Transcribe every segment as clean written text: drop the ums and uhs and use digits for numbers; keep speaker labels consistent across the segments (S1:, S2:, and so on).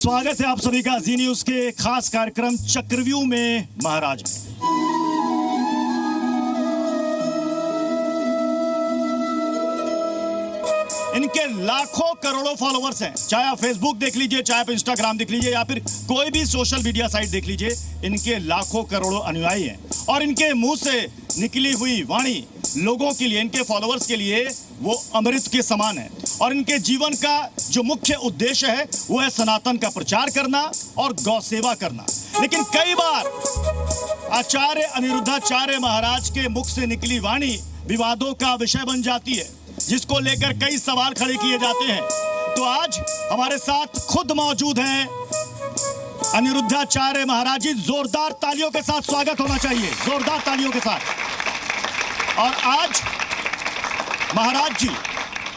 S1: स्वागत है आप सभी का जी न्यूज के खास कार्यक्रम चक्रव्यूह में महाराज में। इनके लाखों करोड़ों फॉलोअर्स हैं, चाहे आप फेसबुक देख लीजिए, चाहे आप इंस्टाग्राम देख लीजिए, या फिर कोई भी सोशल मीडिया साइट देख लीजिए, इनके लाखों करोड़ों अनुयायी हैं और इनके मुंह से निकली हुई वाणी लोगों के लिए, इनके फॉलोअर्स के लिए वो अमृत के समान है। और इनके जीवन का जो मुख्य उद्देश्य है वो है सनातन का प्रचार करना और गौ सेवा करना। लेकिन कई बार आचार्य अनिरुद्धाचार्य महाराज के मुख से निकली वाणी विवादों का विषय बन जाती है, जिसको लेकर कई सवाल खड़े किए जाते हैं। तो आज हमारे साथ खुद मौजूद हैं अनिरुद्धाचार्य महाराज जी। जोरदार तालियों के साथ स्वागत होना चाहिए, जोरदार तालियों के साथ। और आज महाराज जी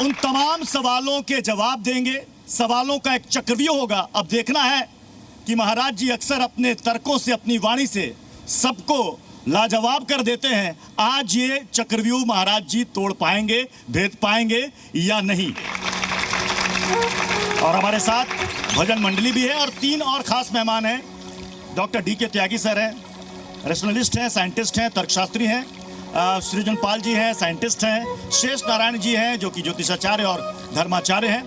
S1: उन तमाम सवालों के जवाब देंगे। सवालों का एक चक्रव्यूह होगा। अब देखना है कि महाराज जी अक्सर अपने तर्कों से, अपनी वाणी से सबको लाजवाब कर देते हैं। आज ये चक्रव्यूह महाराज जी तोड़ पाएंगे, भेद पाएंगे या नहीं। और हमारे साथ भजन मंडली भी है और तीन और खास मेहमान हैं। Doctor D K. त्यागी सर हैं, रेशनलिस्ट हैं, साइंटिस्ट हैं, तर्कशास्त्री हैं। सृजन पाल जी हैं, साइंटिस्ट हैं। शेष नारायण जी हैं जो कि ज्योतिषाचार्य और धर्माचार्य हैं।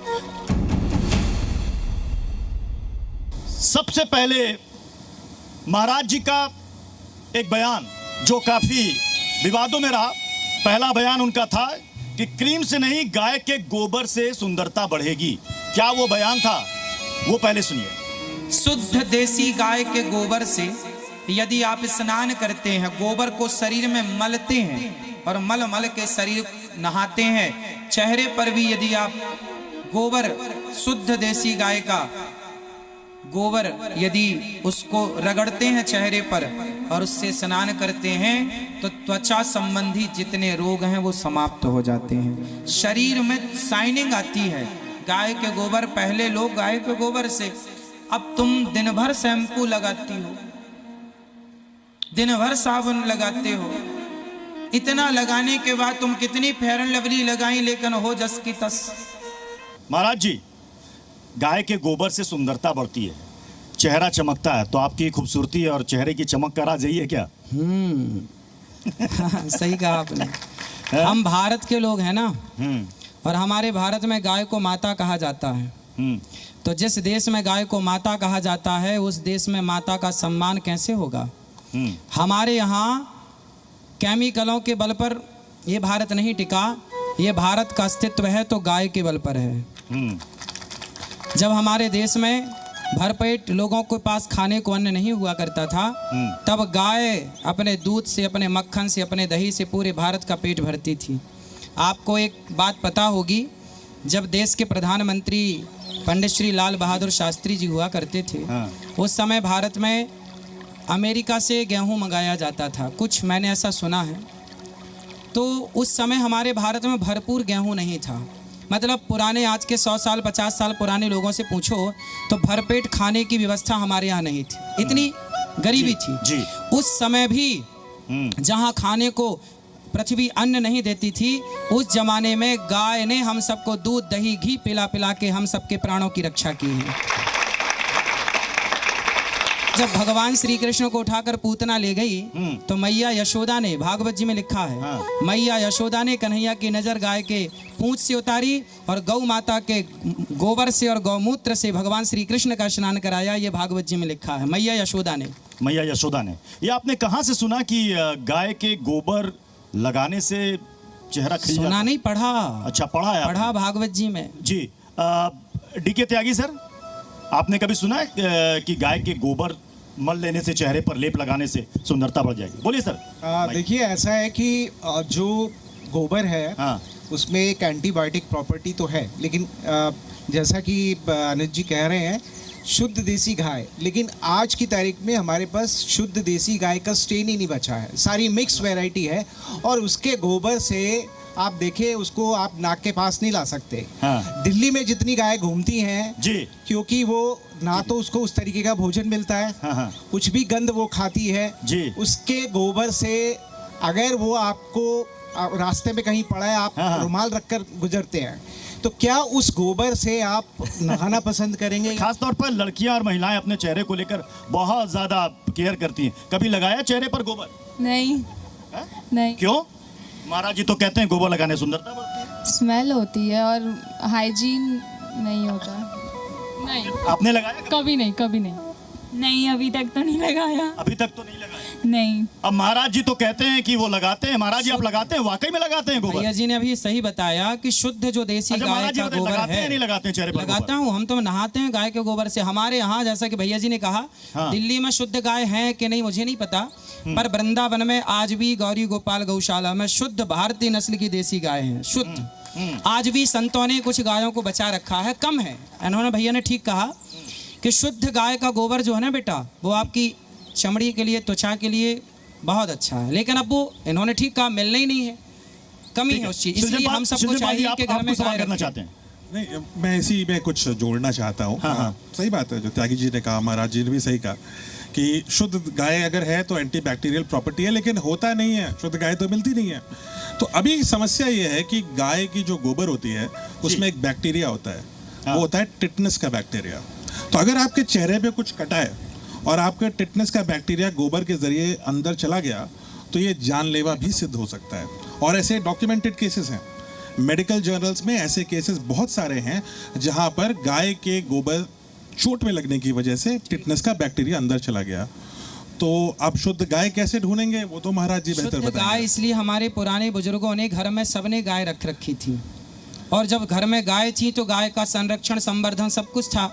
S1: सबसे पहले महाराज जी का एक बयान जो काफी विवादों में रहा। पहला बयान उनका था कि क्रीम से नहीं, गाय के गोबर से सुंदरता बढ़ेगी। क्या वो बयान था? वो पहले सुनिए।
S2: शुद्ध देसी गाय के गोबर से यदि आप स्नान करते हैं, गोबर को शरीर में मलते हैं और मल मल के शरीर नहाते हैं, चेहरे पर भी यदि आप गोबर, शुद्ध देसी गाय का गोबर यदि उसको रगड़ते हैं चेहरे पर और उससे स्नान करते हैं, तो त्वचा संबंधी जितने रोग हैं वो समाप्त हो जाते हैं, शरीर में शाइनिंग आती है। गाय के गोबर, पहले लोग गाय के गोबर से, अब तुम दिन भर शैम्पू लगाती हो, दिन भर साबुन लगाते हो, इतना लगाने के बाद तुम कितनी फेयर एंड लवली लगाई, लेकिन हो जस की तस।
S1: महाराज जी, गाय के गोबर से सुंदरता बढ़ती है, चेहरा चमकता है, तो आपकी खूबसूरती और चेहरे की चमक का राज यही है क्या?
S2: सही कहा आपने। हम भारत के लोग हैं ना, और हमारे भारत में गाय को माता कहा जाता है। तो जिस देश में गाय को माता कहा जाता है, उस देश में माता का सम्मान कैसे होगा? हमारे यहाँ केमिकलों के बल पर ये भारत नहीं टिका। ये भारत का अस्तित्व है तो गाय के बल पर है। जब हमारे देश में भरपेट लोगों के पास खाने को अन्न नहीं हुआ करता था, तब गाय अपने दूध से, अपने मक्खन से, अपने दही से पूरे भारत का पेट भरती थी। आपको एक बात पता होगी, जब देश के प्रधानमंत्री पंडित श्री लाल बहादुर शास्त्री जी हुआ करते थे, उस समय भारत में अमेरिका से गेहूं मंगाया जाता था, कुछ मैंने ऐसा सुना है। तो उस समय हमारे भारत में भरपूर गेहूं नहीं था। मतलब पुराने, आज के 100 साल 50 साल पुराने लोगों से पूछो तो भरपेट खाने की व्यवस्था हमारे यहाँ नहीं थी, इतनी गरीबी थी। उस समय भी जहाँ खाने को पृथ्वी अन्न नहीं देती थी, उस जमाने में गाय ने हम सबको दूध, दही, घी पिला पिला के हम सबके प्राणों की रक्षा की है। जब भगवान श्री कृष्ण को उठाकर पूतना ले गई, तो मैया यशोदा ने, भागवत जी में लिखा है, मैया यशोदा ने कन्हैया की नजर गाय के पूंछ से उतारी और गौ माता के गोबर से और गौमूत्र से भगवान श्री कृष्ण का स्नान कराया। ये भागवत जी में लिखा है, मैया यशोदा ने।
S1: मैया यशोदा ने। ये आपने कहाँ से सुना कि गाय के गोबर लगाने से चेहरा खिल जाता?
S2: सुना नहीं, पढ़ा।
S1: अच्छा, पढ़ा है?
S2: पढ़ा भागवत जी में।
S1: जी। डी.के. त्यागी सर, आपने कभी सुना है कि गाय के गोबर मल लेने से, चेहरे पर लेप लगाने से सुंदरता बढ़ जाएगी? बोलिए सर।
S3: देखिए, ऐसा है कि जो गोबर है उसमें एक एंटीबायोटिक प्रॉपर्टी तो है, लेकिन जैसा कि अनित जी कह रहे हैं, शुद्ध देसी गाय, लेकिन आज की तारीख में हमारे पास शुद्ध देसी गाय का स्ट्रेन ही नहीं बचा है, सारी मिक्स वैरायटी है। और उसके गोबर से आप देखें, उसको आप नाक के पास नहीं ला सकते। दिल्ली में जितनी गाय घूमती हैं जी, क्योंकि वो ना तो उसको उस तरीके का भोजन मिलता है, कुछ भी गंद वो खाती है जी। उसके गोबर से अगर वो आपको रास्ते में कहीं पड़ा है, आप रुमाल रखकर गुजरते हैं, तो क्या उस गोबर से आप नहाना पसंद करेंगे?
S1: खासतौर पर लड़कियां और महिलाएं अपने चेहरे को लेकर बहुत ज्यादा केयर करती हैं। कभी लगाया चेहरे पर गोबर?
S4: नहीं
S1: है?
S4: नहीं।
S1: क्यों? महाराज जी तो कहते हैं गोबर लगाने सुंदरता बढ़ती है।
S4: स्मेल होती है और हाइजीन नहीं होता।
S5: नहीं,
S1: आपने लगाया?
S5: कभी नहीं, कभी नहीं।
S4: नहीं, अभी तक तो नहीं लगाया।
S1: अभी तक तो नहीं लगाया।
S4: नहीं।
S1: अब महाराज जी तो कहते हैं कि वो लगाते हैं। महाराज जी आप लगाते हैं? वाकई में लगाते हैं गोबर?
S2: भैया जी ने अभी सही बताया कि शुद्ध जो देसी
S1: अच्छा,
S2: गाय
S1: महाराज जी
S2: का
S1: बताइए,
S2: गोबर
S1: लगाते हैं
S2: है,
S1: नहीं लगाते हैं चेहरे पर
S2: लगाता
S1: गोबर?
S2: हूँ। हम तो नहाते हैं गाय के गोबर से। हमारे यहाँ जैसा कि भैया जी ने कहा,
S1: हाँ।
S2: दिल्ली में शुद्ध गाय है कि नहीं मुझे नहीं पता, पर वृंदावन में आज भी गौरी गोपाल गौशाला में शुद्ध भारतीय नस्ल की देसी गाय है, शुद्ध। आज भी संतों ने कुछ गायों को बचा रखा है, कम है। इन्होंने भैया ने ठीक कहा कि शुद्ध गाय का गोबर जो है ना बेटा, वो आपकी चमड़ी के लिए, त्वचा के लिए बहुत अच्छा है। लेकिन अब वो इन्होंने ठीक कहा, मिलना ही नहीं है, कमी है उस चीज। इसलिए हम सबको चाहिए कि घर में गाय
S1: करना
S2: रखें।
S1: चाहते हैं।
S6: नहीं, मैं इसी में कुछ जोड़ना चाहता हूँ। हाँ, सही बात है जो त्यागी जी ने कहा, महाराज जी ने भी सही कहा कि शुद्ध गाय अगर है तो एंटी बैक्टीरियल प्रॉपर्टी है, लेकिन होता नहीं है, शुद्ध गाय तो मिलती नहीं है। तो अभी समस्या ये है कि गाय की जो गोबर होती है उसमें एक बैक्टीरिया होता है, वो होता है टिटनेस का बैक्टीरिया। तो अगर आपके चेहरे पे कुछ कटा है और आपके टिटनेस का बैक्टीरिया गोबर के जरिए अंदर चला गया तो ये जानलेवा भी सिद्ध हो सकता है। और ऐसे डॉक्यूमेंटेड केसेस हैं, मेडिकल जर्नल्स में ऐसे केसेस बहुत सारे हैं जहां पर गाय के गोबर चोट में लगने की वजह से टिटनेस का बैक्टीरिया अंदर चला गया। तो आप शुद्ध गाय कैसे ढूंढेंगे, वो तो महाराज जी बेहतर
S2: शुद्ध गाय
S6: बताएंगे।
S2: इसलिए हमारे पुराने बुजुर्गों ने घर में सबने गाय रख रखी थी, और जब घर में गाय थी तो गाय का संरक्षण, संवर्धन सब कुछ था।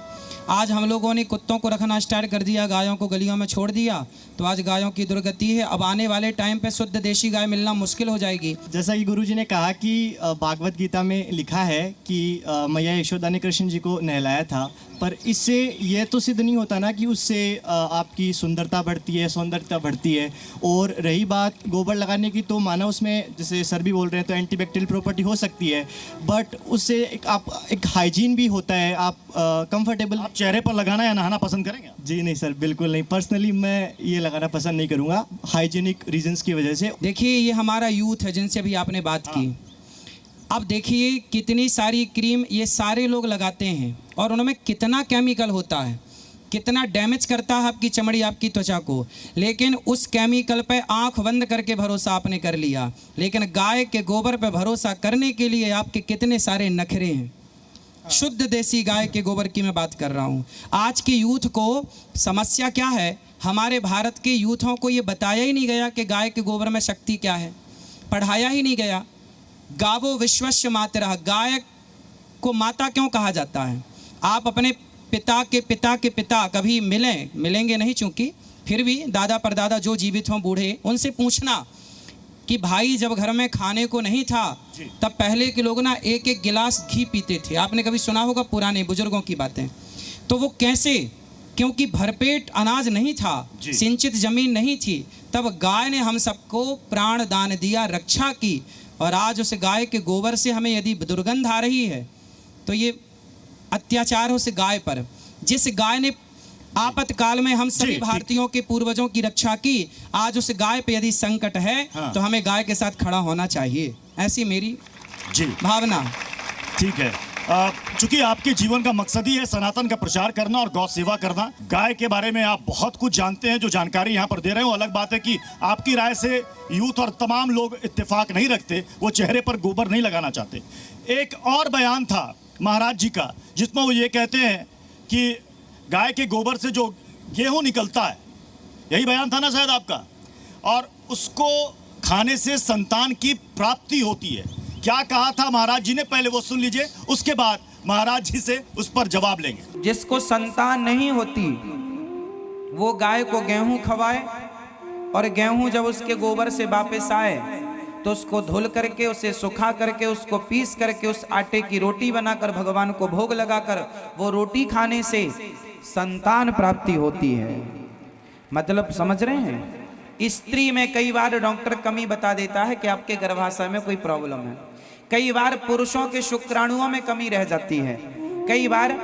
S2: आज हम लोगों ने कुत्तों को रखना स्टार्ट कर दिया, गायों को गलियों में छोड़ दिया, तो आज गायों की दुर्गति है। अब आने वाले टाइम पे शुद्ध देशी गाय मिलना मुश्किल हो जाएगी।
S7: जैसा कि गुरुजी ने कहा कि भागवत गीता में लिखा है कि मैया यशोदा ने कृष्ण जी को नहलाया था, पर इससे यह तो सिद्ध नहीं होता ना कि उससे आपकी सुंदरता बढ़ती है, सौंदर्यता बढ़ती है। और रही बात गोबर लगाने की, तो माना उसमें जैसे सर भी बोल रहे हैं तो एंटीबैक्टीरियल प्रॉपर्टी हो सकती है, बट उससे एक हाइजीन भी होता है। आप कंफर्टेबल
S1: आप चेहरे पर लगाना या नहाना पसंद करेंगे?
S7: जी नहीं सर, बिल्कुल नहीं। पर्सनली मैं ये लगाना पसंद नहीं करूँगा हाइजीनिक रीजंस की वजह से।
S2: देखिए ये हमारा यूथ है जिनसे अभी आपने बात की। अब देखिए कितनी सारी क्रीम ये सारे लोग लगाते हैं और उनमें कितना केमिकल होता है, कितना डैमेज करता है आपकी चमड़ी, आपकी त्वचा को। लेकिन उस केमिकल पे आंख बंद करके भरोसा आपने कर लिया। लेकिन गाय के गोबर पे भरोसा करने के लिए आपके कितने सारे नखरे हैं। शुद्ध देसी गाय के गोबर की मैं बात कर रहा हूँ। आज के यूथ को समस्या क्या है, हमारे भारत के यूथों को ये बताया ही नहीं गया कि गाय के गोबर में शक्ति क्या है, पढ़ाया ही नहीं गया। गावो विश्वस्य मातरः, गाय को माता क्यों कहा जाता है? आप अपने पिता के पिता कभी मिलेंगे नहीं, चूंकि फिर भी दादा परदादा जो जीवित हों बूढ़े, उनसे पूछना कि भाई जब घर में खाने को नहीं था तब पहले के लोग ना एक एक गिलास घी पीते थे। आपने कभी सुना होगा पुराने बुजुर्गों की बातें। तो वो कैसे? क्योंकि भरपेट अनाज नहीं था, सिंचित जमीन नहीं थी, तब गाय ने हम सबको प्राण दान दिया, रक्षा की। और आज उस गाय के गोबर से हमें यदि दुर्गंध आ रही है तो ये अत्याचार हो उस गाय पर, जिस गाय ने आपातकाल में हम सभी भारतीयों के पूर्वजों की रक्षा की। आज उस गाय पे यदि संकट है तो हमें गाय के साथ खड़ा होना चाहिए, ऐसी मेरी भावना।
S1: ठीक है, चूंकि आपके जीवन का मकसद ही है सनातन का प्रचार करना और गौ सेवा करना। गाय के बारे में आप बहुत कुछ जानते हैं, जो जानकारी यहाँ पर दे रहे हो। अलग बात है कि आपकी राय से यूथ और तमाम लोग इत्तेफाक नहीं रखते, वो चेहरे पर गोबर नहीं लगाना चाहते। एक और बयान था महाराज जी का जिसमें वो ये कहते हैं कि गाय के गोबर से जो गेहूं निकलता है, यही बयान था ना शायद आपका, और उसको खाने से संतान की प्राप्ति होती है। क्या कहा था महाराज जी ने, पहले वो सुन लीजिए, उसके बाद महाराज जी से उस पर जवाब लेंगे।
S2: जिसको संतान नहीं होती वो गाय को गेहूं खवाए, और गेहूं जब उसके गोबर से वापस आए तो उसको धुल करके, उसे सुखा करके, उसको पीस करके उस आटे की रोटी बनाकर भगवान को भोग लगाकर वो रोटी खाने से संतान प्राप्ति होती है। मतलब समझ रहे हैं? स्त्री में कई बार डॉक्टर कमी बता देता है कि आपके गर्भाशय में कोई प्रॉब्लम है। कई बार पुरुषों के शुक्राणुओं में कमी रह जाती है। कई बार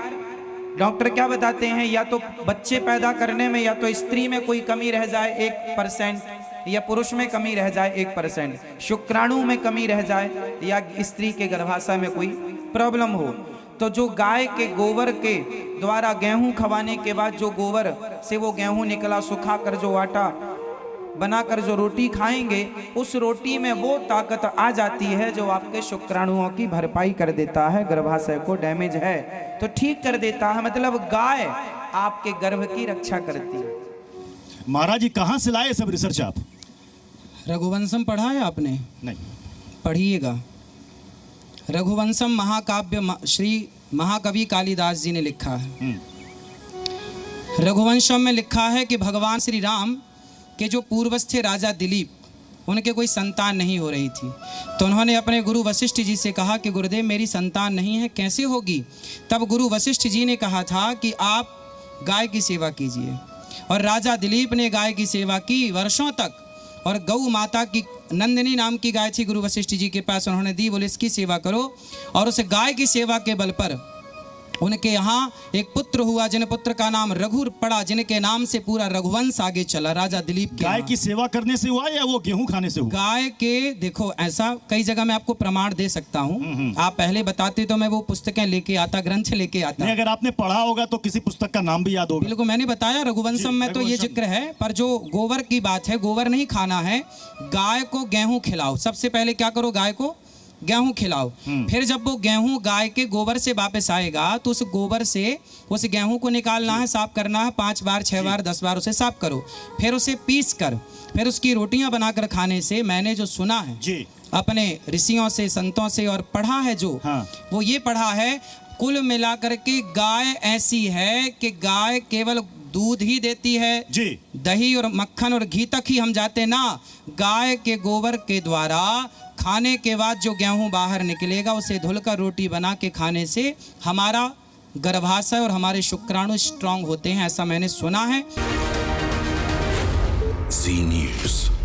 S2: डॉक्टर क्या बताते हैं, या तो बच्चे पैदा करने में या तो स्त्री में कोई कमी रह जाए 1%, या पुरुष में कमी रह जाए 1%, शुक्राणु में कमी रह जाए या स्त्री के गर्भाशय में कोई प्रॉब्लम हो, तो जो गाय के गोबर के द्वारा गेहूं खवाने के बाद जो गोबर से वो गेहूं निकला, सुखा कर जो आटा बनाकर जो रोटी खाएंगे, उस रोटी में वो ताकत आ जाती है जो आपके शुक्राणुओं की भरपाई कर देता है, गर्भाशय को डैमेज है तो ठीक कर देता है। मतलब गाय आपके गर्भ की रक्षा करती है।
S1: महाराज जी कहाँ से लाए सब रिसर्च आप?
S2: रघुवंशम पढ़ा है आपने?
S1: नहीं।
S2: पढ़िएगा। रघुवंशम महाकाव्य श्री महाकवि कालिदास जी ने लिखा है। रघुवंशम में लिखा है कि भगवान श्री राम के जो पूर्वज थे राजा दिलीप, उनके कोई संतान नहीं हो रही थी, तो उन्होंने अपने गुरु वशिष्ठ जी से कहा कि गुरुदेव मेरी संतान नहीं है, कैसे होगी? तब गुरु वशिष्ठ जी ने कहा था कि आप गाय की सेवा कीजिए, और राजा दिलीप ने गाय की सेवा की वर्षों तक, और गौ माता की नंदिनी नाम की गाय थी गुरु वशिष्ठ जी के पास, उन्होंने दी, बोले इसकी सेवा करो, और उस गाय की सेवा के बल पर उनके यहाँ एक पुत्र हुआ, जिन पुत्र का नाम रघु पड़ा, जिनके नाम से पूरा रघुवंश आगे चला राजा दिलीप के।
S1: गाय की सेवा करने से हुआ या वो गेहूं खाने से हुआ?
S2: गाय के, देखो ऐसा कई जगह मैं आपको प्रमाण दे सकता हूँ, आप पहले बताते तो मैं वो पुस्तकें लेके आता, ग्रंथ लेके आता।
S1: नहीं, अगर आपने पढ़ा होगा तो किसी पुस्तक का नाम भी याद होगा।
S2: बिल्कुल, मैंने बताया रघुवंशम में तो ये जिक्र है, पर जो गोबर की बात है, गोबर नहीं खाना है, गाय को गेहूं खिलाओ। सबसे पहले क्या करो, गाय को गेहूं खिलाओ, फिर जब वो गेहूं गाय के गोबर से वापस आएगा तो उस गोबर से उस गेहूं को निकालना है, साफ करना है, 5 बार 6 बार 10 बार उसे साफ करो, फिर उसे पीस कर फिर उसकी रोटियां बनाकर खाने से, मैंने जो सुना है जी अपने ऋषियों से, संतों से और पढ़ा है जो, वो ये पढ़ा है, कुल मिलाकर के गाय ऐसी है कि गाय केवल दूध ही देती है जी, दही और मक्खन और घी तक ही हम जाते ना, गाय के गोबर के द्वारा खाने के बाद जो गेहूं बाहर निकलेगा उसे धुलकर रोटी बना के खाने से हमारा गर्भाशय और हमारे शुक्राणु स्ट्रांग होते हैं, ऐसा मैंने सुना है।
S8: ज़ी न्यूज़।